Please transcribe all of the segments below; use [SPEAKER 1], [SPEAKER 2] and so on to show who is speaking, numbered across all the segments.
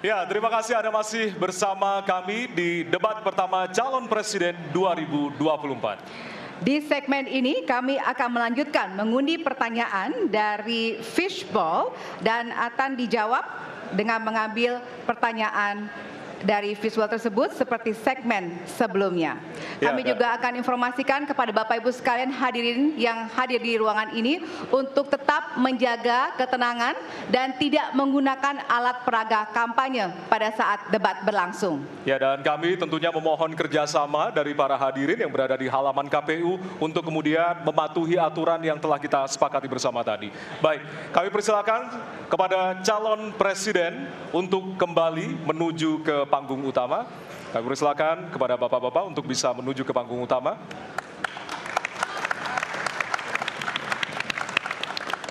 [SPEAKER 1] Ya, terima kasih Anda masih bersama kami di debat pertama calon presiden 2024.
[SPEAKER 2] Di segmen ini kami akan melanjutkan mengundi pertanyaan dari Fishball dan akan dijawab dengan mengambil pertanyaan dari visual tersebut seperti segmen sebelumnya. Kami juga akan informasikan kepada Bapak Ibu sekalian hadirin yang hadir di ruangan ini untuk tetap menjaga ketenangan dan tidak menggunakan alat peraga kampanye pada saat debat berlangsung.
[SPEAKER 1] Ya, dan kami tentunya memohon kerjasama dari para hadirin yang berada di halaman KPU untuk kemudian mematuhi aturan yang telah kita sepakati bersama tadi. Baik, kami persilakan kepada calon presiden untuk kembali menuju ke panggung utama. Kami persilakan kepada bapak-bapak untuk bisa menuju ke panggung utama.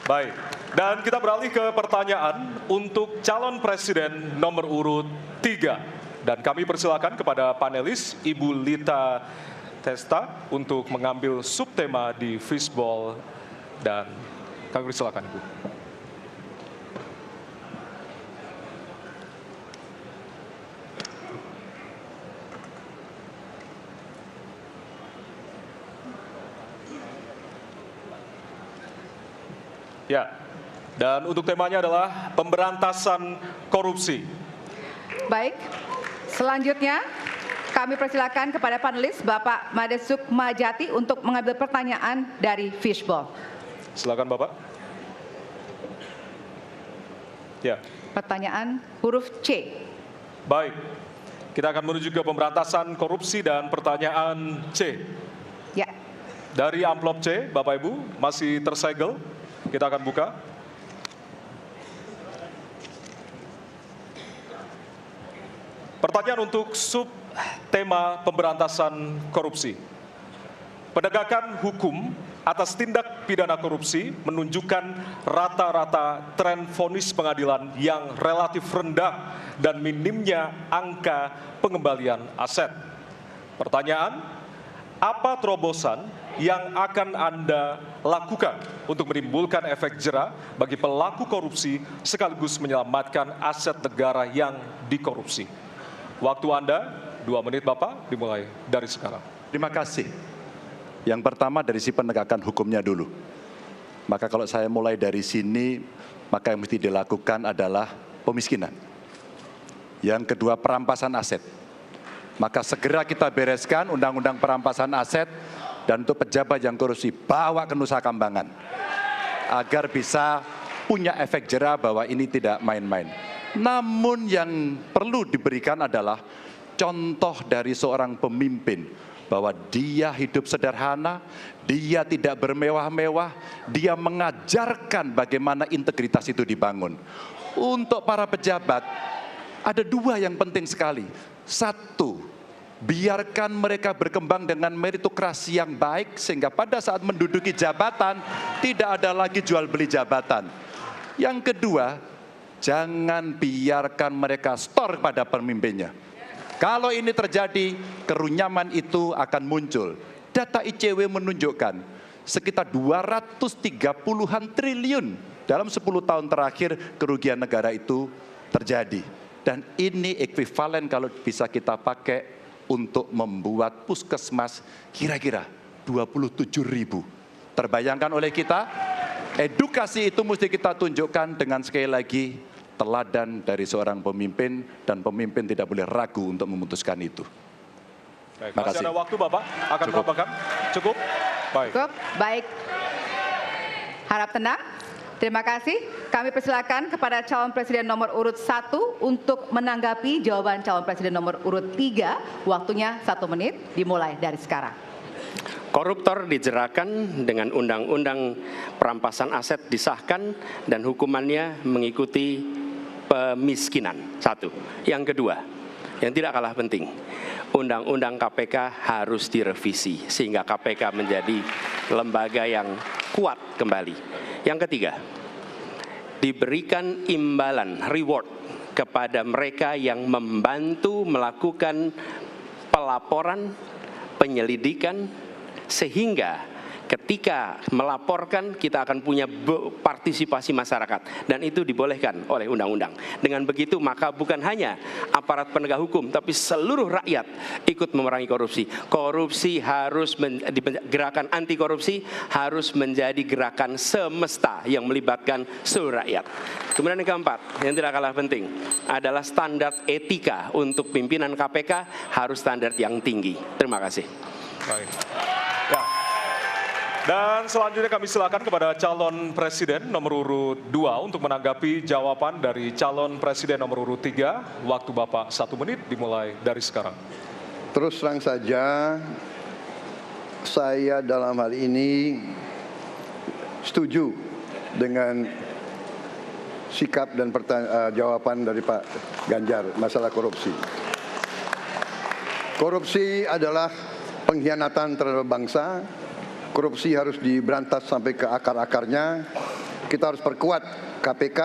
[SPEAKER 1] Baik, dan kita beralih ke pertanyaan untuk calon presiden nomor urut 3. Dan kami persilakan kepada panelis Ibu Lita Testa untuk mengambil subtema di Fishball, dan kami persilakan Ibu. Ya, dan untuk temanya adalah pemberantasan korupsi.
[SPEAKER 2] Baik, selanjutnya kami persilakan kepada panelis Bapak Made Sukmajati untuk mengambil pertanyaan dari Fishball.
[SPEAKER 1] Silakan Bapak. Ya.
[SPEAKER 2] Pertanyaan huruf C.
[SPEAKER 1] Baik, kita akan menuju ke pemberantasan korupsi dan pertanyaan C.
[SPEAKER 2] Ya.
[SPEAKER 1] Dari amplop C, Bapak Ibu, masih tersegel. Kita akan buka. Pertanyaan untuk subtema pemberantasan korupsi. Penegakan hukum atas tindak pidana korupsi menunjukkan rata-rata tren vonis pengadilan yang relatif rendah dan minimnya angka pengembalian aset. Pertanyaan, apa terobosan yang akan Anda lakukan untuk menimbulkan efek jera bagi pelaku korupsi sekaligus menyelamatkan aset negara yang dikorupsi? Waktu Anda 2 menit Bapak, dimulai dari sekarang.
[SPEAKER 3] Terima kasih. Yang pertama dari si penegakan hukumnya dulu. Maka kalau saya mulai dari sini, maka yang mesti dilakukan adalah pemiskinan. Yang kedua, perampasan aset. Maka segera kita bereskan undang-undang perampasan aset, dan untuk pejabat yang korupsi bawa ke Nusa Kambangan agar bisa punya efek jera bahwa ini tidak main-main. Namun yang perlu diberikan adalah contoh dari seorang pemimpin bahwa dia hidup sederhana, dia tidak bermewah-mewah, dia mengajarkan bagaimana integritas itu dibangun. Untuk para pejabat ada 2 yang penting sekali. 1, biarkan mereka berkembang dengan meritokrasi yang baik sehingga pada saat menduduki jabatan tidak ada lagi jual beli jabatan. Yang kedua, jangan biarkan mereka store pada pemimpinnya. Kalau ini terjadi, kerunyaman itu akan muncul. Data ICW menunjukkan sekitar 230-an triliun dalam 10 tahun terakhir kerugian negara itu terjadi. Dan ini ekuivalen kalau bisa kita pakai untuk membuat puskesmas kira-kira 27.000. Terbayangkan oleh kita, edukasi itu mesti kita tunjukkan dengan sekali lagi teladan dari seorang pemimpin, dan pemimpin tidak boleh ragu untuk memutuskan itu.
[SPEAKER 1] Baik, masih ada waktu Bapak, akan menambahkan? Cukup? Baik.
[SPEAKER 2] Cukup, baik. Harap tenang. Terima kasih. Kami persilakan kepada calon presiden nomor urut 1 untuk menanggapi jawaban calon presiden nomor urut 3. Waktunya 1 menit, dimulai dari sekarang.
[SPEAKER 4] Koruptor dijeratkan dengan undang-undang perampasan aset disahkan dan hukumannya mengikuti pemiskinan. 1. Yang kedua, yang tidak kalah penting, undang-undang KPK harus direvisi sehingga KPK menjadi lembaga yang kuat kembali. Yang ketiga, diberikan imbalan, reward kepada mereka yang membantu melakukan pelaporan, penyelidikan, sehingga ketika melaporkan kita akan punya partisipasi masyarakat, dan itu dibolehkan oleh undang-undang. Dengan begitu maka bukan hanya aparat penegak hukum, tapi seluruh rakyat ikut memerangi korupsi. Korupsi harus gerakan anti korupsi harus menjadi gerakan semesta yang melibatkan seluruh rakyat. Kemudian yang keempat, yang tidak kalah penting adalah standar etika untuk pimpinan KPK harus standar yang tinggi. Terima kasih.
[SPEAKER 1] Baik. Ya. Dan selanjutnya kami silakan kepada calon presiden nomor urut 2 untuk menanggapi jawaban dari calon presiden nomor urut 3. Waktu Bapak 1 menit dimulai dari sekarang.
[SPEAKER 5] Terus terang saja, saya dalam hal ini setuju dengan sikap dan jawaban dari Pak Ganjar masalah korupsi. Korupsi adalah pengkhianatan terhadap bangsa. Korupsi harus diberantas sampai ke akar-akarnya. Kita harus perkuat KPK,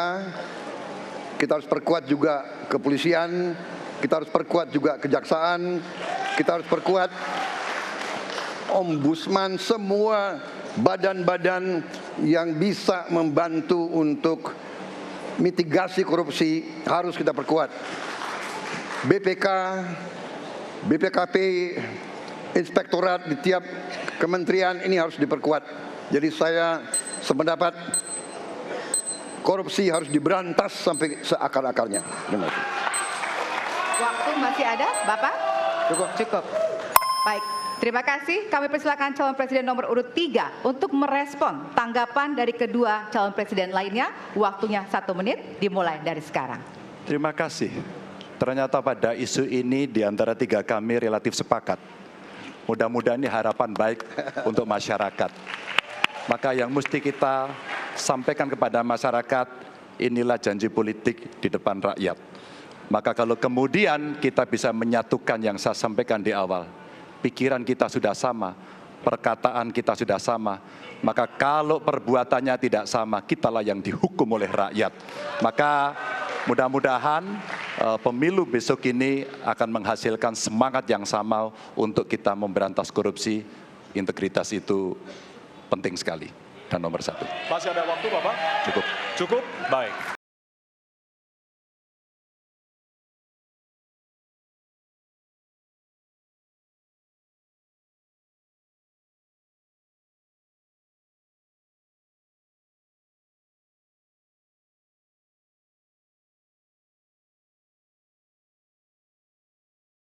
[SPEAKER 5] kita harus perkuat juga kepolisian, kita harus perkuat juga kejaksaan, kita harus perkuat ombudsman, semua badan-badan yang bisa membantu untuk mitigasi korupsi harus kita perkuat. BPK, BPKP, inspektorat di tiap kementerian ini harus diperkuat. Jadi saya sependapat korupsi harus diberantas sampai seakar-akarnya. Terima kasih.
[SPEAKER 2] Waktu masih ada, Bapak?
[SPEAKER 5] Cukup.
[SPEAKER 2] Cukup. Baik, terima kasih. Kami persilakan calon presiden nomor urut 3 untuk merespon tanggapan dari kedua calon presiden lainnya. Waktunya 1 menit dimulai dari sekarang.
[SPEAKER 3] Terima kasih. Ternyata pada isu ini di antara 3 kami relatif sepakat. Mudah-mudahan ini harapan baik untuk masyarakat. Maka yang mesti kita sampaikan kepada masyarakat, inilah janji politik di depan rakyat. Maka kalau kemudian kita bisa menyatukan yang saya sampaikan di awal, pikiran kita sudah sama, perkataan kita sudah sama, maka kalau perbuatannya tidak sama, kitalah yang dihukum oleh rakyat. Maka mudah-mudahan pemilu besok ini akan menghasilkan semangat yang sama untuk kita memberantas korupsi. Integritas itu penting sekali dan nomor 1.
[SPEAKER 1] Masih ada waktu, Bapak?
[SPEAKER 3] Cukup.
[SPEAKER 1] Cukup? Baik.